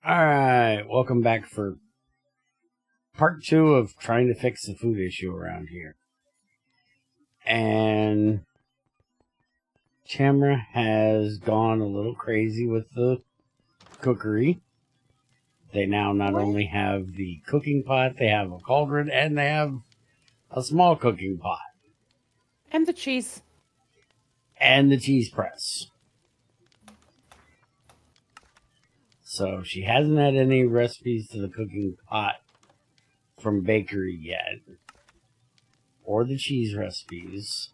Alright, welcome back for part 2 of trying to fix the food issue around here. And Tamara has gone a little crazy with the cookery. They now not only have the cooking pot, they have a cauldron, and they have a small cooking pot. And the cheese. And the cheese press. So she hasn't had any recipes to the cooking pot from bakery yet. Or the cheese recipes.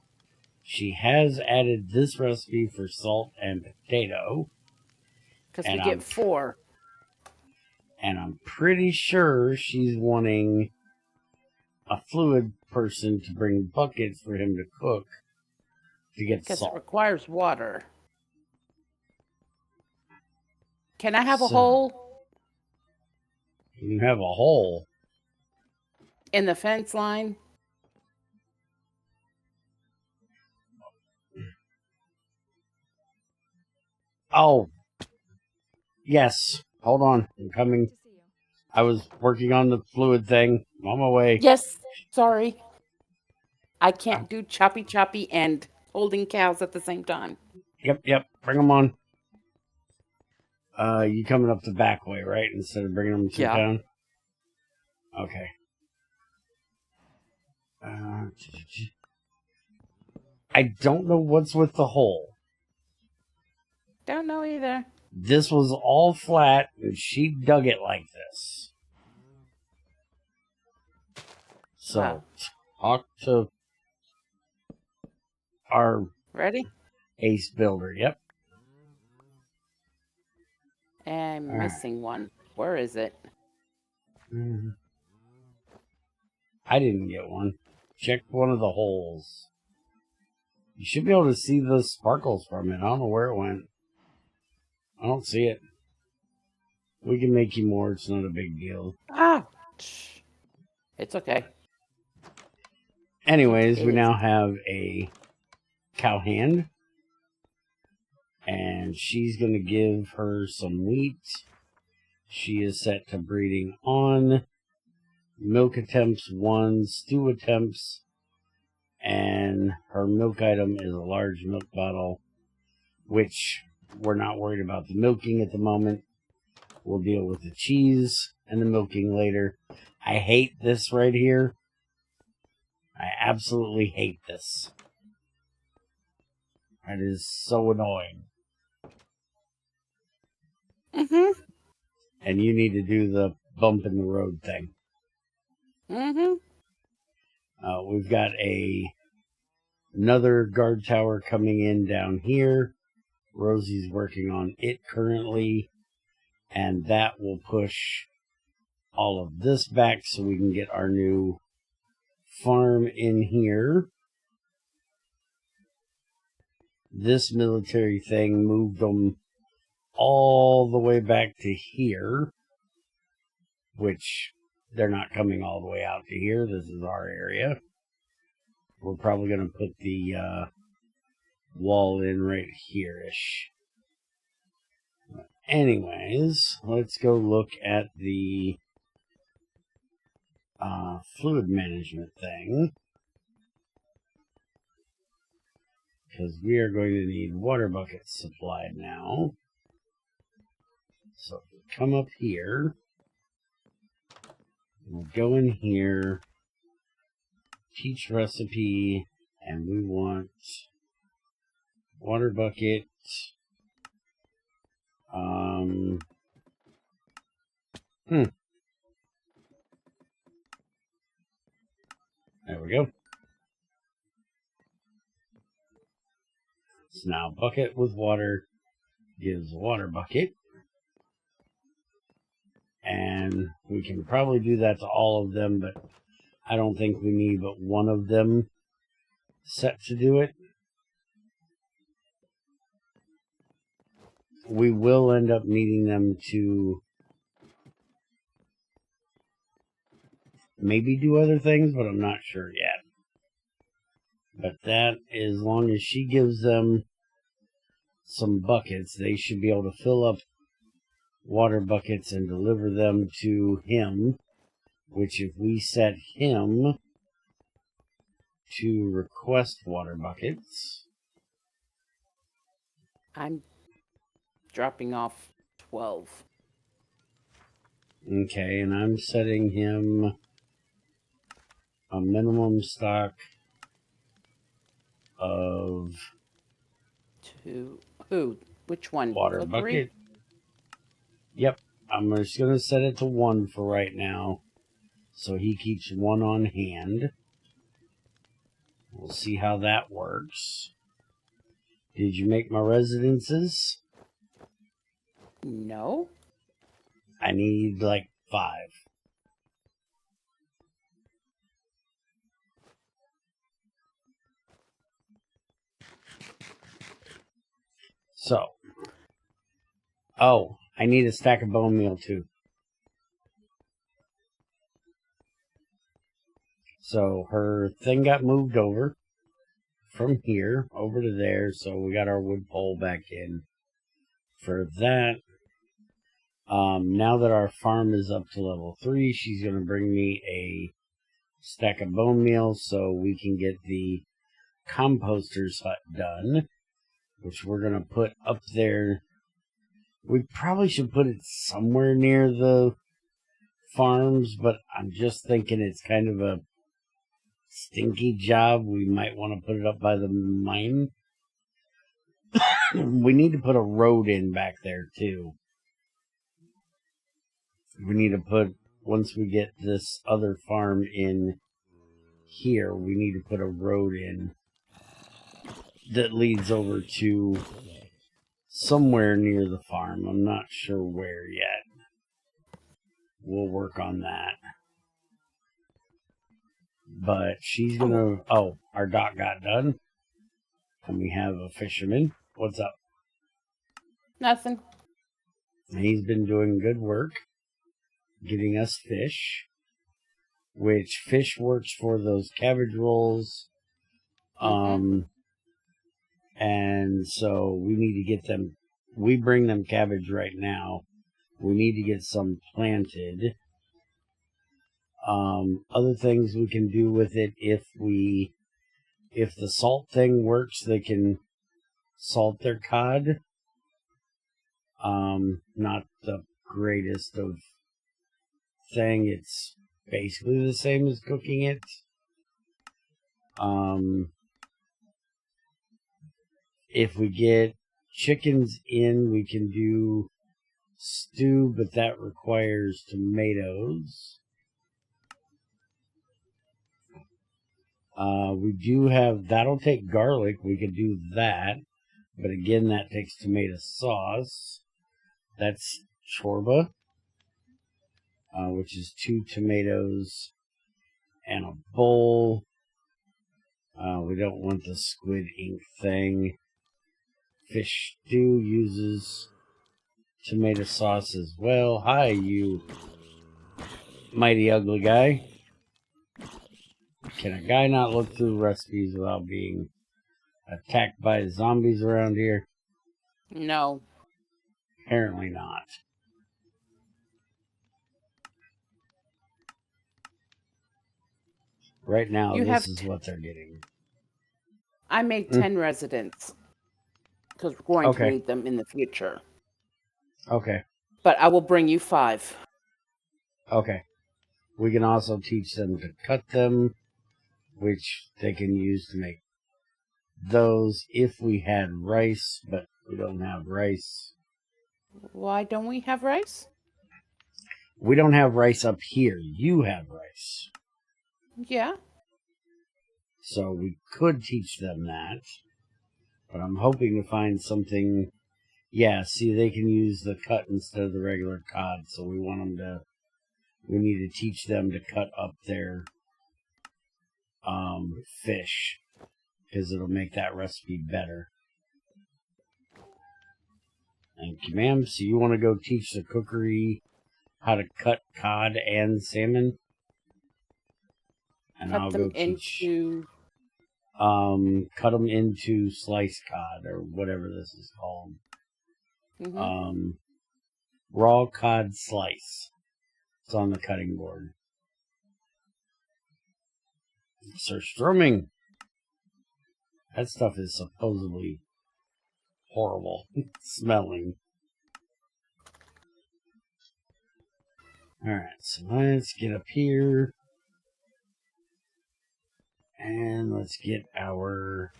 She has added this recipe for salt and potato. Because we get 4. And I'm pretty sure she's wanting a fluid person to bring buckets for him to cook to get salt. Because it requires water. Can I have a hole? You have a hole? In the fence line? Oh. Yes. Hold on. I'm coming. I was working on the fluid thing. I'm on my way. Yes. Sorry. I can't do choppy and holding cows at the same time. Yep. Bring them on. You coming up the back way, right? Instead of bringing them to town? Okay. I don't know what's with the hole. Don't know either. This was all flat, and she dug it like this. So, talk to our... Ready? Ace builder, yep. I'm missing one. Where is it? I didn't get one. Check one of the holes. You should be able to see the sparkles from it. I don't know where it went. I don't see it. We can make you more. It's not a big deal. It's okay. Anyways, we now have a Cowhand. And she's going to give her some wheat. She is set to breeding on. Milk attempts 1, stew attempts. And her milk item is a large milk bottle, which we're not worried about the milking at the moment. We'll deal with the cheese and the milking later. I hate this right here. I absolutely hate this. That is so annoying. And you need to do the bump in the road thing. We've got another guard tower coming in down here. Rosie's working on it currently. And that will push all of this back so we can get our new farm in here. This military thing moved them all the way back to here, which they're not coming all the way out to here. This is our area. We're probably going to put the wall in right here-ish. Anyways, let's go look at the fluid management thing, because we are going to need water buckets supplied now. So we come up here, we'll go in here, teach recipe, and we want water bucket. There we go. So now bucket with water gives a water bucket. And we can probably do that to all of them, but I don't think we need but one of them set to do it. We will end up needing them to maybe do other things, but I'm not sure yet. But that, as long as she gives them some buckets, they should be able to fill up water buckets and deliver them to him, which if we set him to request water buckets, I'm dropping off 12. okay, and I'm setting him a minimum stock of Who? Which one? water Cookery? bucket. Yep, I'm just going to set it to 1 for right now, so he keeps 1 on hand. We'll see how that works. Did you make my residences? No. I need like 5. So, oh, I need a stack of bone meal too. So her thing got moved over from here over to there, so we got our wood pole back in. For that, now that our farm is up to level 3, she's going to bring me a stack of bone meal so we can get the composter's hut done, which we're going to put up there. We probably should put it somewhere near the farms, but I'm just thinking it's kind of a stinky job. We might want to put it up by the mine. We need to put a road in back there too. We need to put, once we get this other farm in here, we need to put a road in that leads over to somewhere near the farm. I'm not sure where yet. We'll work on that. But she's gonna... Oh, our dock got done. And we have a fisherman. What's up? Nothing. He's been doing good work getting us fish, which fish works for those cabbage rolls. And so we need to get them. We bring them cabbage right now. We need to get some planted. Other things we can do with it, if the salt thing works, they can salt their cod. Not the greatest of thing. It's basically the same as cooking it. If we get chickens in, we can do stew, but that requires tomatoes. We do have, that'll take garlic. We could do that. But again, that takes tomato sauce. That's chorba, which is 2 tomatoes and a bowl. We don't want the squid ink thing. Fish stew uses tomato sauce as well. Hi, you mighty ugly guy. Can a guy not look through recipes without being attacked by zombies around here? No. Apparently not. Right now, this is what they're getting. I made 10 residents because we're going to need them in the future. Okay. But I will bring you 5. Okay. We can also teach them to cut them, which they can use to make those if we had rice, but we don't have rice. Why don't we have rice? We don't have rice up here. You have rice. Yeah. So we could teach them that. But I'm hoping to find something. Yeah, see, they can use the cut instead of the regular cod. So we want them to. We need to teach them to cut up their fish, because it'll make that recipe better. Thank you, ma'am. So you want to go teach the cookery how to cut cod and salmon? And I'll go teach. Cut them into sliced cod, or whatever this is called. Raw cod slice. It's on the cutting board. Surströmming. That stuff is supposedly horrible smelling. Alright, so let's get up here. And let's get our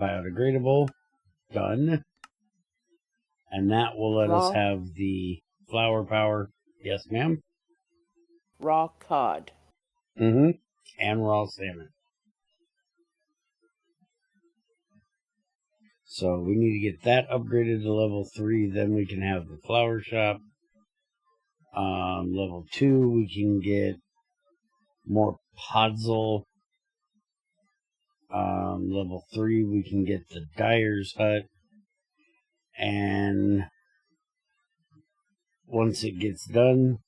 biodegradable done. And that will let us have the flower power. Yes, ma'am? Raw cod. Mm-hmm. And raw salmon. So we need to get that upgraded to level 3. Then we can have the flower shop. Level 2, we can get more podzol. Level 3, we can get the dyer's hut. And once it gets done,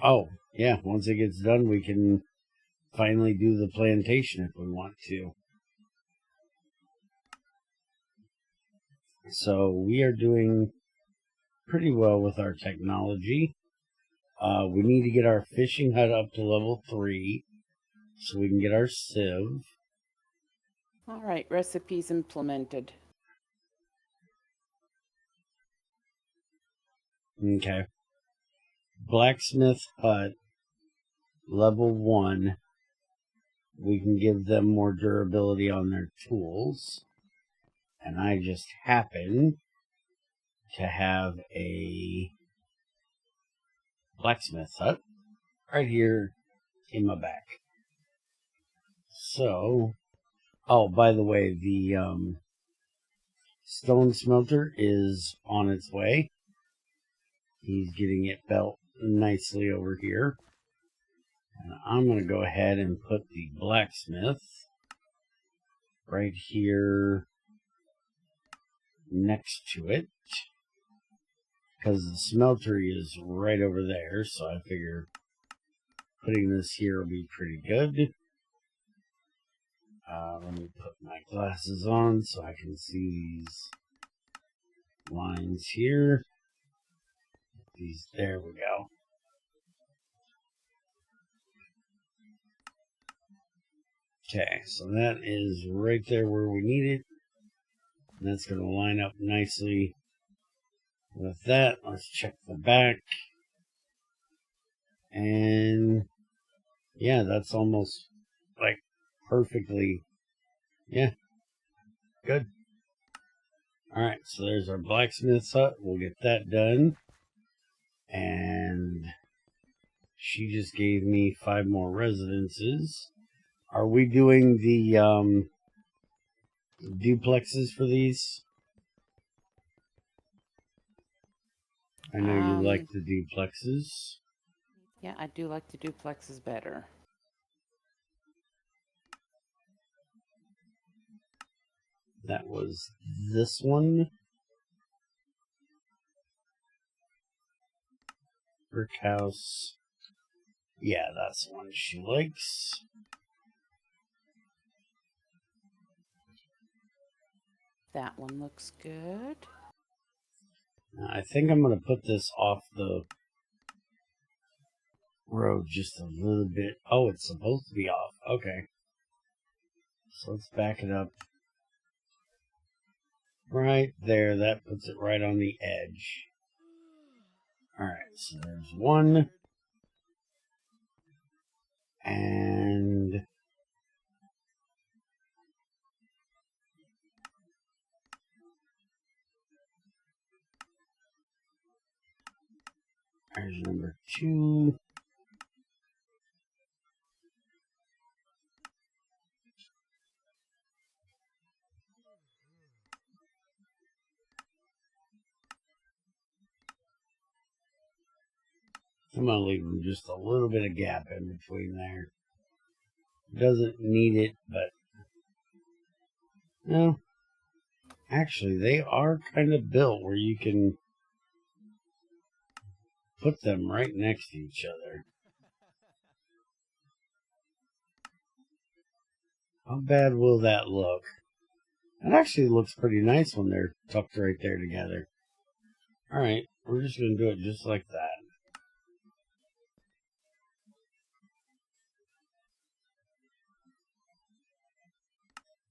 once it gets done, we can finally do the plantation if we want to. So we are doing pretty well with our technology. We need to get our fishing hut up to level 3 so we can get our sieve. All right, recipes implemented. Okay. Blacksmith hut, level 1. We can give them more durability on their tools. And I just happen to have a blacksmith hut right here in my back. So, by the way, the stone smelter is on its way. He's getting it built nicely over here. And I'm going to go ahead and put the blacksmith right here next to it. Because the smeltery is right over there, so I figure putting this here will be pretty good. Let me put my glasses on so I can see these lines here. There we go. Okay, so that is right there where we need it. And that's going to line up nicely with that. Let's check the back. And yeah, that's almost like perfectly. Yeah, good. Alright, so there's our blacksmith's hut. We'll get that done. And she just gave me 5 more residences. Are we doing the duplexes for these? I know you like the duplexes. Yeah, I do like the duplexes better. That was this one. Brick house. Yeah, that's the one she likes. That one looks good. I think I'm going to put this off the road just a little bit. Oh, it's supposed to be off. Okay. So let's back it up. Right there. That puts it right on the edge. Alright, so there's one. And there's number 2. I'm going to leave them just a little bit of gap in between there. Doesn't need it, but no. Actually, they are kind of built where you can put them right next to each other. How bad will that look? It actually looks pretty nice when they're tucked right there together. Alright, we're just going to do it just like that.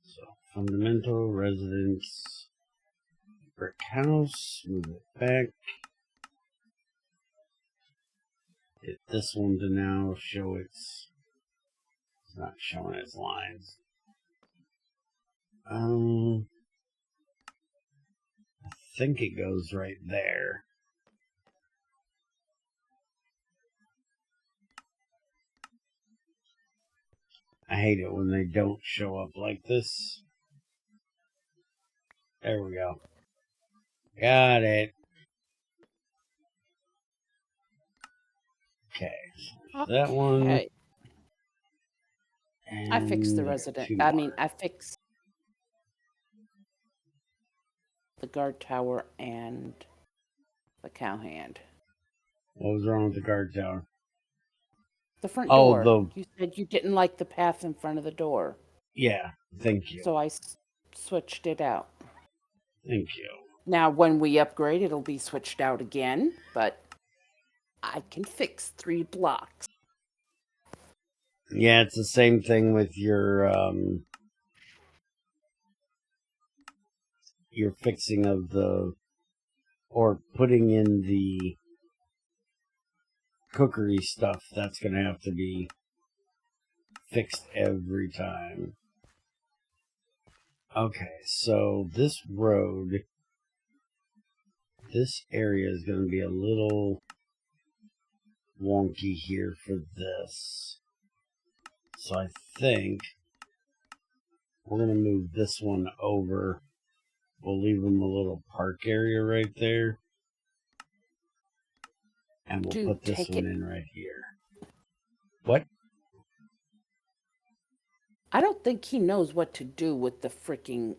So, fundamental, residence, brick house, move it back. Get this one to now show it's not showing its lines. I think it goes right there. I hate it when they don't show up like this. There we go. Got it. Okay, so that one. I fixed the resident. I mean, I fixed the guard tower and the cowhand. What was wrong with the guard tower? The front door. Oh, You said you didn't like the path in front of the door. Yeah, thank you. So I switched it out. Thank you. Now, when we upgrade, it'll be switched out again, but I can fix 3 blocks. Yeah, it's the same thing with your fixing of the, or putting in the cookery stuff. That's going to have to be fixed every time. Okay, so this road, this area is going to be a little wonky here for this. So I think we're going to move this one over. We'll leave them a little park area right there. And we'll put this one in right here. What? I don't think he knows what to do with the freaking...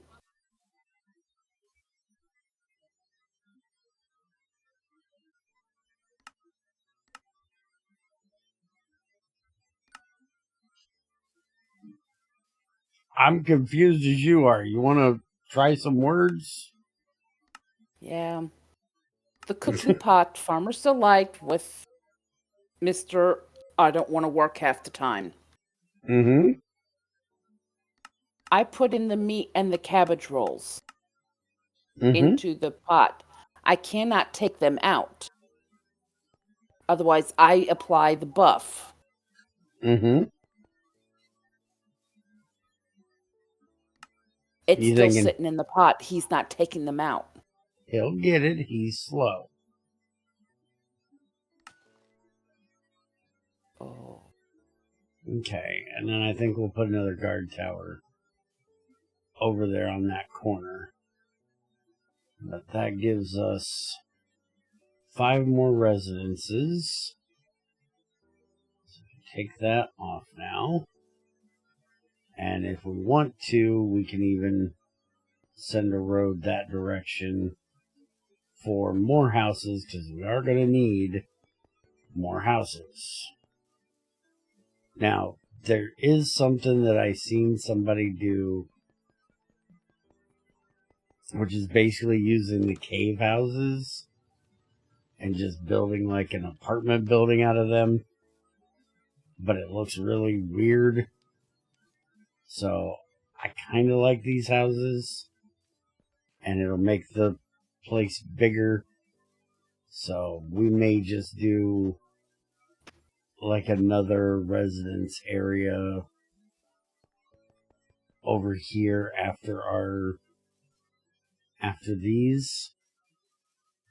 I'm confused as you are. You want to try some words? Yeah. The cooking pot, Farmer's Delight with Mr. I don't want to work half the time. Mm-hmm. I put in the meat and the cabbage rolls into the pot. I cannot take them out. Otherwise, I apply the buff. Mm-hmm. It's still sitting in the pot. He's not taking them out. He'll get it. He's slow. Oh. Okay, and then I think we'll put another guard tower over there on that corner. But that gives us 5 more residences. So take that off now. And if we want to, we can even send a road that direction for more houses, because we are going to need more houses. Now, there is something that I seen somebody do, which is basically using the cave houses and just building like an apartment building out of them. But it looks really weird. So I kind of like these houses, and it'll make the place bigger. So we may just do like another residence area over here after these,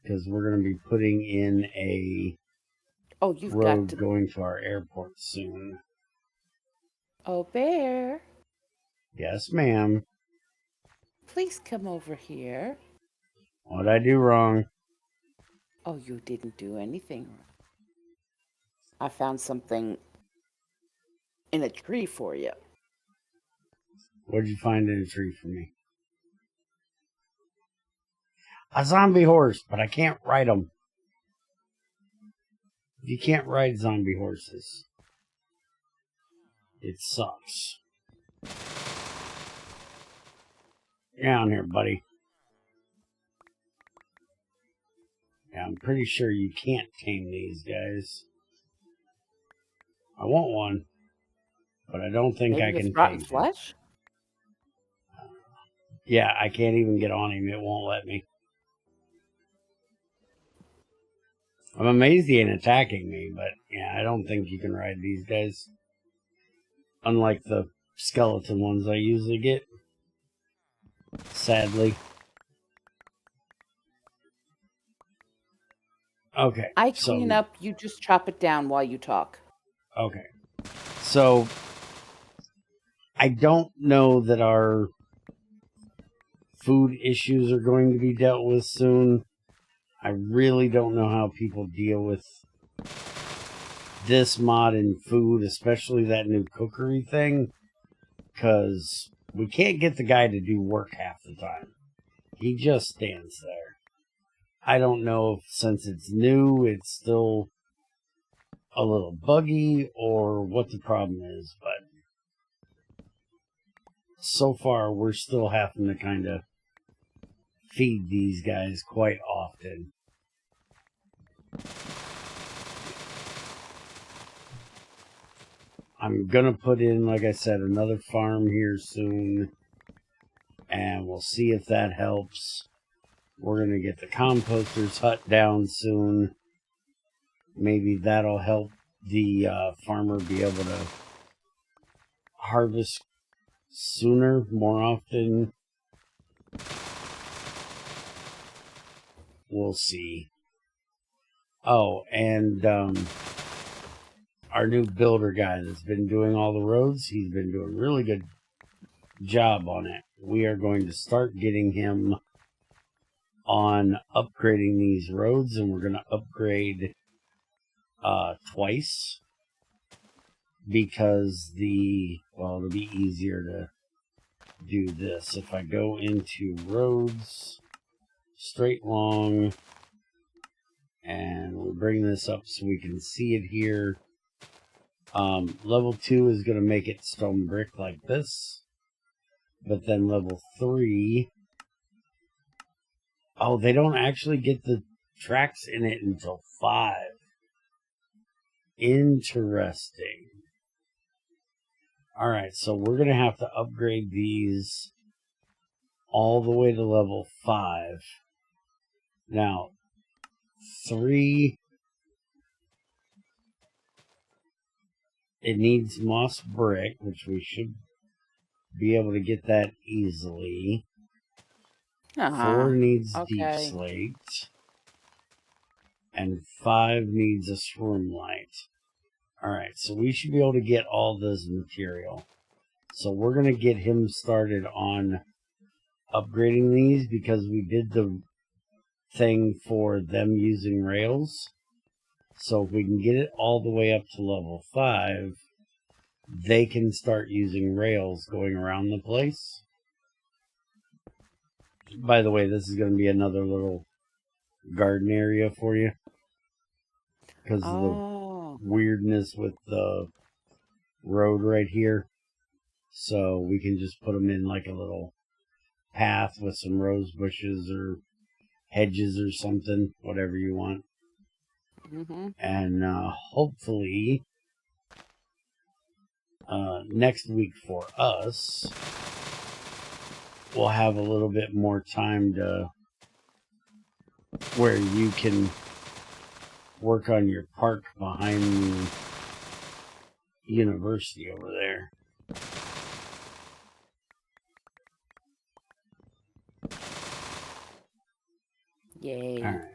because we're going to be putting in a road going to our airport soon. Oh, Bear. Yes, ma'am. Please come over here. What'd I do wrong? Oh, you didn't do anything wrong. I found something in a tree for you. What'd you find in a tree for me? A zombie horse, but I can't ride them. You can't ride zombie horses. It sucks. Get down here, buddy. Yeah, I'm pretty sure you can't tame these guys. I want one, but I don't think Maybe I with can rotten tame him. flesh? Yeah, I can't even get on him. It won't let me. I'm amazed he ain't attacking me, but yeah, I don't think you can ride these guys. Unlike the skeleton ones I usually get. Sadly. Okay, I clean up, you just chop it down while you talk. Okay. So, I don't know that our food issues are going to be dealt with soon. I really don't know how people deal with this mod in food, especially that new cookery thing, because we can't get the guy to do work half the time. He just stands there. I don't know if since it's new, it's still a little buggy or what the problem is, but so far we're still having to kind of feed these guys quite often. I'm gonna put in, like I said, another farm here soon, and we'll see if that helps. We're gonna get the composter's hut down soon. Maybe that'll help the farmer be able to harvest sooner, more often. We'll see. Oh, and our new builder guy that's been doing all the roads, he's been doing a really good job on it. We are going to start getting him on upgrading these roads, and we're going to upgrade twice because it'll be easier to do this. If I go into roads, straight long, and we'll bring this up so we can see it here. Level 2 is going to make it stone brick like this. But then level 3... Oh, they don't actually get the tracks in it until 5. Interesting. Alright, so we're going to have to upgrade these all the way to level 5. Now, 3... It needs moss brick, which we should be able to get that easily. 4 needs deep slate. And 5 needs a swim light. Alright, so we should be able to get all this material. So we're going to get him started on upgrading these because we did the thing for them using rails. So if we can get it all the way up to level 5, they can start using rails going around the place. By the way, this is going to be another little garden area for you. Because of the weirdness with the road right here. So we can just put them in like a little path with some rose bushes or hedges or something, whatever you want. And hopefully next week for us, we'll have a little bit more time to where you can work on your park behind the university over there. Yay. Alright.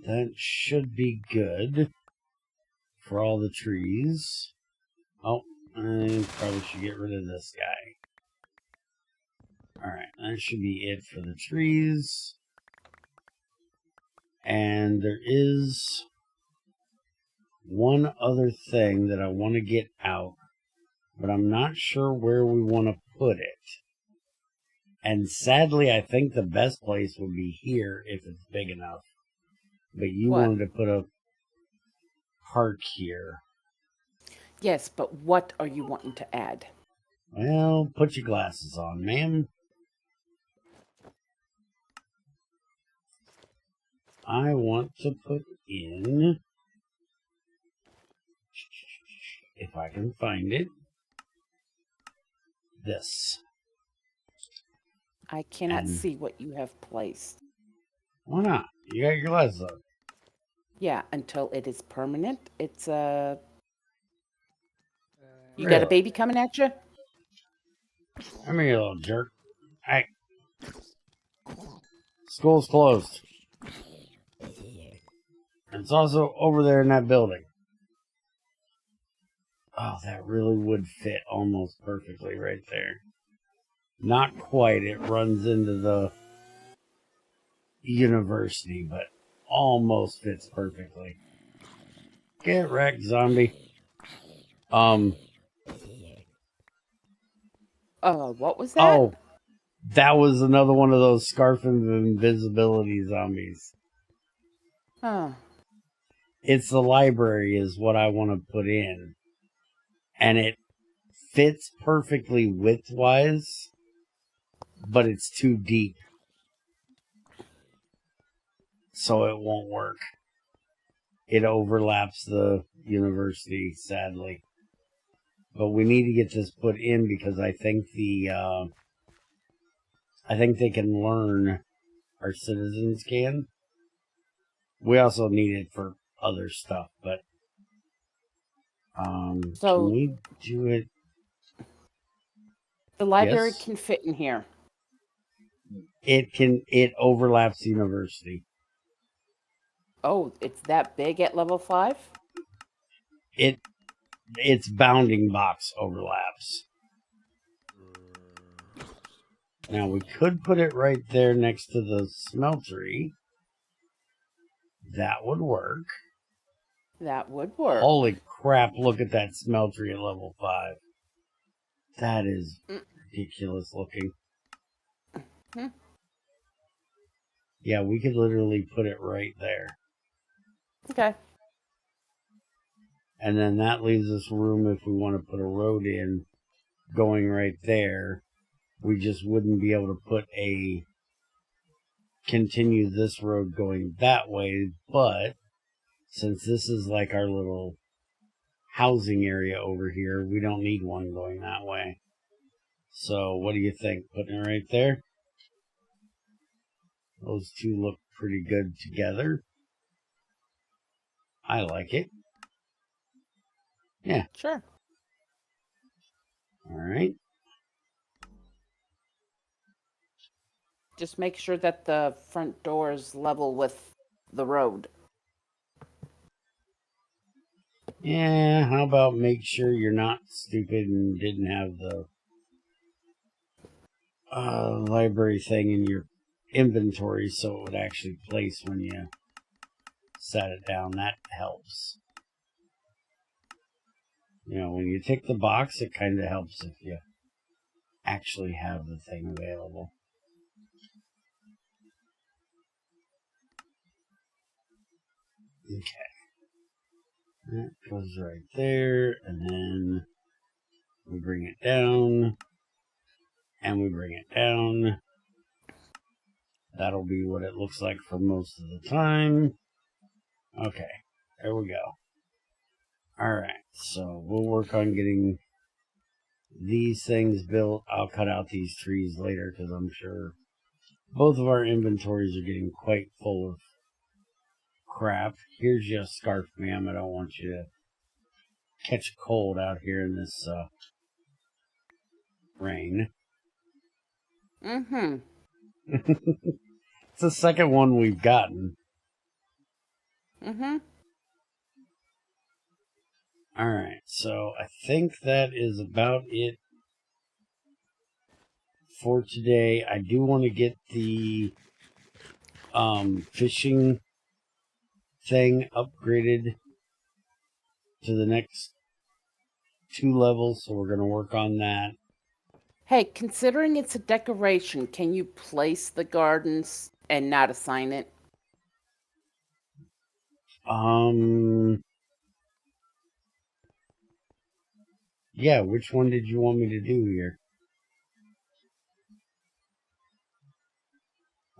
That should be good for all the trees. Oh, I probably should get rid of this guy. Alright, that should be it for the trees. And there is one other thing that I want to get out, but I'm not sure where we want to put it. And sadly, I think the best place would be here if it's big enough. But you wanted to put a park here. Yes, but what are you wanting to add? Well, put your glasses on, ma'am. I want to put in, if I can find it, this. I cannot And see what you have placed. why not? You got your glasses on. Yeah, until it is permanent. It's a... You got a Really? baby coming at you? Come here, you little jerk. Hey. School's closed. It's also over there in that building. Oh, that really would fit almost perfectly right there. Not quite. It runs into the university, but almost fits perfectly. Get wrecked, zombie. What was that? Oh, that was another one of those scarf of invisibility zombies. Huh. It's the library is what I want to put in. And it fits perfectly width-wise, but it's too deep. So it won't work. It overlaps the university, sadly. But we need to get this put in because I think I think they can learn, our citizens can. We also need it for other stuff, but So can we do it? the library Yes. can fit in here. It overlaps the university. Oh, it's that big at level 5? Its bounding box overlaps. Now we could put it right there next to the smeltery. That would work. That would work. Holy crap, look at that smeltery at level 5. That is ridiculous looking. Hmm. Yeah, we could literally put it right there. Okay. And then that leaves us room if we want to put a road in going right there. We just wouldn't be able to put continue this road going that way, but since this is like our little housing area over here, we don't need one going that way. So what do you think? Putting it right there? Those two look pretty good together. I like it. Yeah. Sure. All right. Just make sure that the front door is level with the road. Yeah, how about make sure you're not stupid and didn't have the library thing in your inventory so it would actually place when you set it down. That helps. You know, when you tick the box, it kind of helps if you actually have the thing available. Okay. That goes right there, and then we bring it down, and we bring it down. That'll be what it looks like for most of the time. Okay, there we go. Alright, so we'll work on getting these things built. I'll cut out these trees later because I'm sure both of our inventories are getting quite full of crap. Here's your scarf, ma'am. I don't want you to catch a cold out here in this rain. Mm-hmm. It's the second one we've gotten. Mm-hmm. Alright, so I think that is about it for today. I do want to get the fishing thing upgraded to the next 2 levels, so we're going to work on that. Hey, considering it's a decoration, can you place the gardens and not assign it? Yeah, which one did you want me to do here?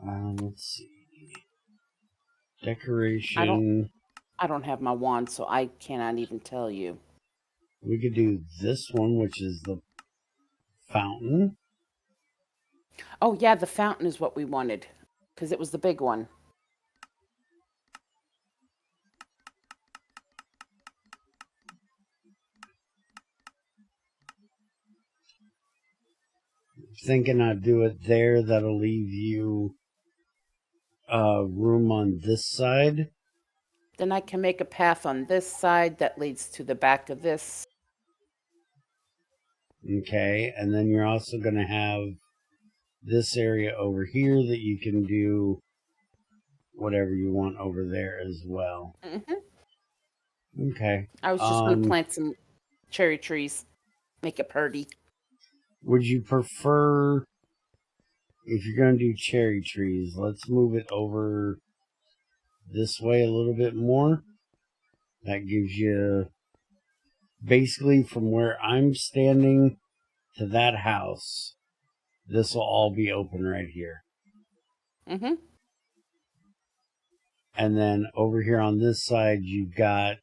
Let's see. Decoration. I don't have my wand, so I cannot even tell you. We could do this one, which is the fountain. Oh, yeah, the fountain is what we wanted, because it was the big one. Thinking I'd do it there. That'll leave you room on this side. Then I can make a path on this side that leads to the back of this. Okay, and then you're also going to have this area over here that you can do whatever you want over there as well. Mm-hmm. Okay. I was just going to plant some cherry trees, make it pretty. Would you prefer, if you're going to do cherry trees, let's move it over this way a little bit more. That gives you, basically from where I'm standing to that house, this will all be open right here. Mm-hmm. And then over here on this side, you've got,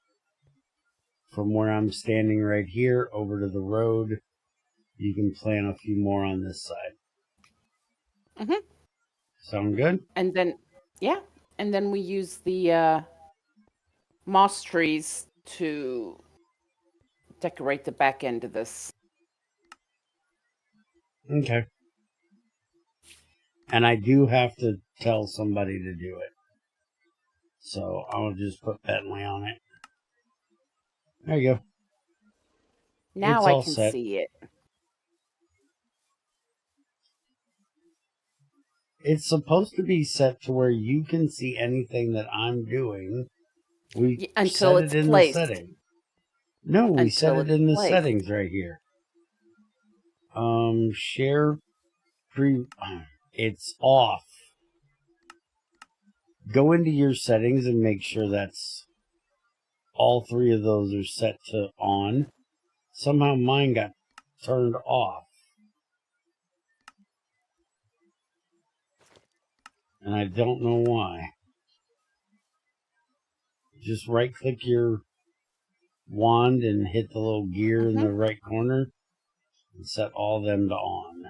from where I'm standing right here over to the road, you can plant a few more on this side. Mm-hmm. Sound good? And then, yeah, and then we use the moss trees to decorate the back end of this. Okay. And I do have to tell somebody to do it. So I'll just put Bentley on it. There you go. Now It's I all can set. see it. It's supposed to be set to where you can see anything that I'm doing. We until set it's it in placed. the setting. No, we set Until it it's in the placed. settings right here. Share pre. It's off. Go into your settings and make sure that's all three of those are set to on. Somehow mine got turned off. And I don't know why. Just right click your wand and hit the little gear in the right corner and set all them to on.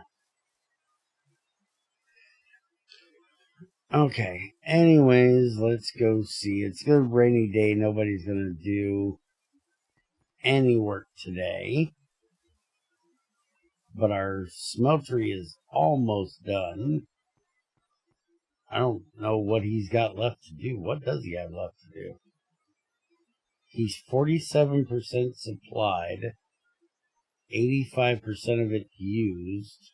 Okay, anyways, let's go see. It's a good rainy day. Nobody's going to do any work today. But our smeltery is almost done. I don't know what he's got left to do. What does he have left to do? He's 47% supplied. 85% of it used.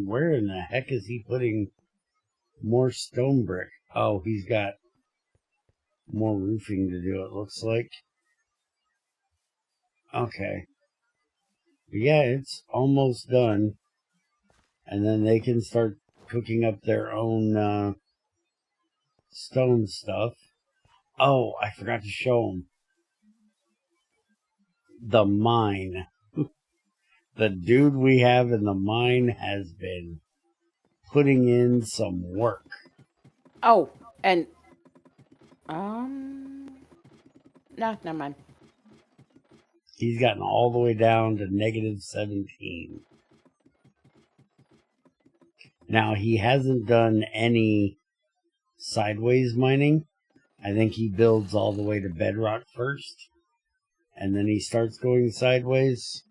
Where in the heck is he putting more stone brick? Oh, he's got more roofing to do, it looks like. Okay. Yeah, it's almost done. And then they can start cooking up their own stone stuff. Oh, I forgot to show them. The mine. The dude we have in the mine has been putting in some work. Oh, and no, never mind. He's gotten all the way down to -17. Now, he hasn't done any sideways mining. I think he builds all the way to bedrock first, and then he starts going sideways.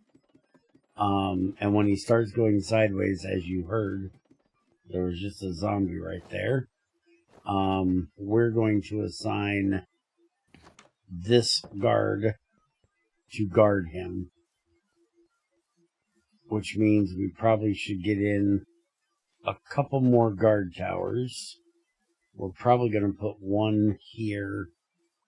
And when he starts going sideways, as you heard, there was just a zombie right there. We're going to assign this guard to guard him, which means we probably should get in a couple more guard towers. We're probably going to put one here.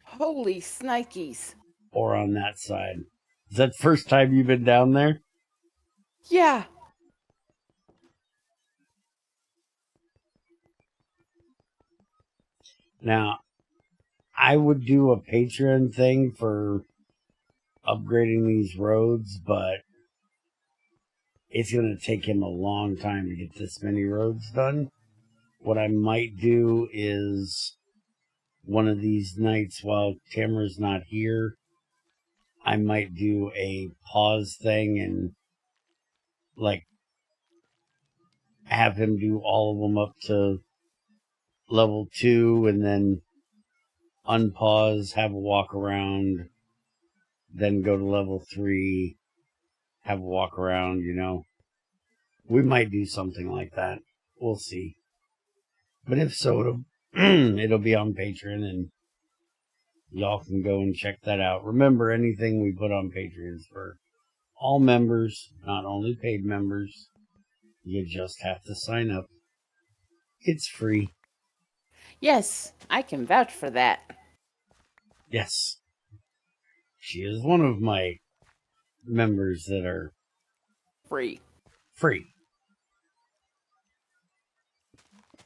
Holy snikes. Or on that side. Is that the first time you've been down there? Yeah. Now, I would do a Patreon thing for upgrading these roads, but it's going to take him a long time to get this many roads done. what I might do is one of these nights while Tamara's not here, I might do a pause thing and like have him do all of them up to level 2 and then unpause, have a walk around, then go to level 3, have a walk around, you know. We might do something like that. We'll see. But if so, it'll be on Patreon and y'all can go and check that out. Remember, anything we put on Patreon is for all members, not only paid members. You just have to sign up. It's free. Yes, I can vouch for that. Yes. She is one of my members that are Free.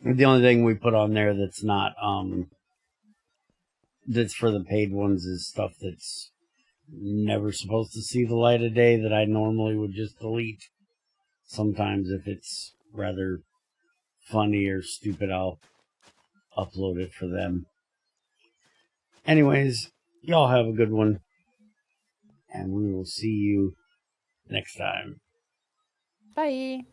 The only thing we put on there that's not, that's for the paid ones is stuff that's never supposed to see the light of day that I normally would just delete. Sometimes if it's rather funny or stupid, I'll upload it for them. Anyways, y'all have a good one, and we will see you next time. Bye.